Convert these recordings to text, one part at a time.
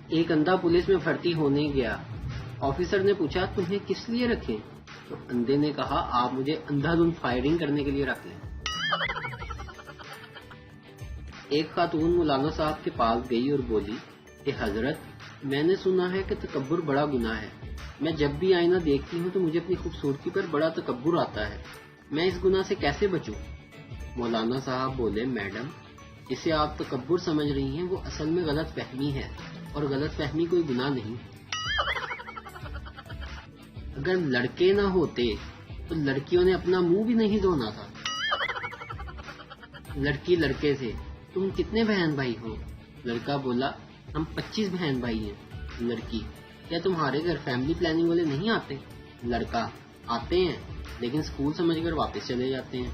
ایک اندھا پولیس میں بھرتی ہونے گیا. آفیسر نے پوچھا تمہیں کس لیے رکھیں؟ تو اندھے نے کہا آپ مجھے اندھا دھند فائرنگ کرنے کے لیے رکھ لیں. ایک خاتون مولانا صاحب کے پاس گئی اور بولی کہ حضرت میں نے سنا ہے کہ تکبر بڑا گناہ ہے. میں جب بھی آئینہ دیکھتی ہوں تو مجھے اپنی خوبصورتی پر بڑا تکبر آتا ہے. میں اس گناہ سے کیسے بچوں؟ مولانا صاحب بولے میڈم جسے آپ تکبر سمجھ رہی ہیں وہ اصل میں غلط فہمی ہے اور غلط فہمی کوئی گناہ نہیں. اگر لڑکے نہ ہوتے تو لڑکیوں نے اپنا منہ بھی نہیں دھونا تھا. لڑکی لڑکے سے تم کتنے بہن بھائی ہو؟ لڑکا بولا ہم 25 بہن بھائی ہیں. لڑکی کیا تمہارے گھر فیملی پلاننگ والے نہیں آتے؟ لڑکا آتے ہیں لیکن اسکول سمجھ کر واپس چلے جاتے ہیں.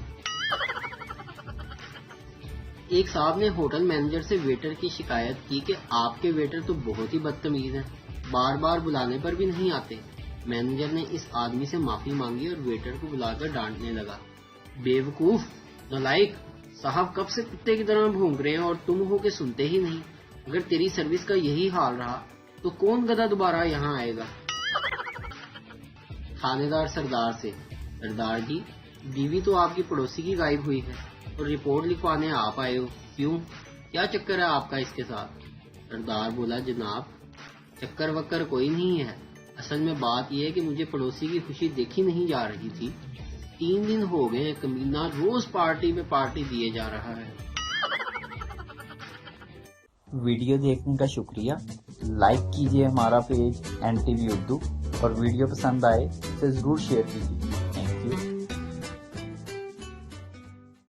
ایک صاحب نے ہوٹل مینیجر سے ویٹر کی شکایت کی کہ آپ کے ویٹر تو بہت ہی بدتمیز ہیں, بار بار بلانے پر بھی نہیں آتے. مینیجر نے اس آدمی سے معافی مانگی اور ویٹر کو بلا کر ڈانٹنے لگا. بیوقوف, نالائق, صاحب کب سے کتے کی طرح بھونک رہے ہیں اور تم ہو کے سنتے ہی نہیں. اگر تیری سروس کا یہی حال رہا تو کون گدھا دوبارہ یہاں آئے گا. تھانے دار سردار سے سردار جی بیوی تو آپ کی پڑوسی کی غائب ہوئی ہے اور رپورٹ لکھوانے آپ آئے ہو, کیوں, کیا چکر ہے آپ کا اس کے ساتھ؟ سردار بولا جناب چکر وکر کوئی نہیں ہے, اصل میں بات یہ ہے کہ مجھے پڑوسی کی خوشی دیکھی نہیں جا رہی تھی. 3 دن ہو گئے کمینہ روز پارٹی پہ پارٹی دیے جا رہا ہے. ویڈیو دیکھنے کا شکریہ. لائک کیجیے ہمارا پیج NTV اردو اور ویڈیو پسند آئے تو ضرور شیئر کیجیے.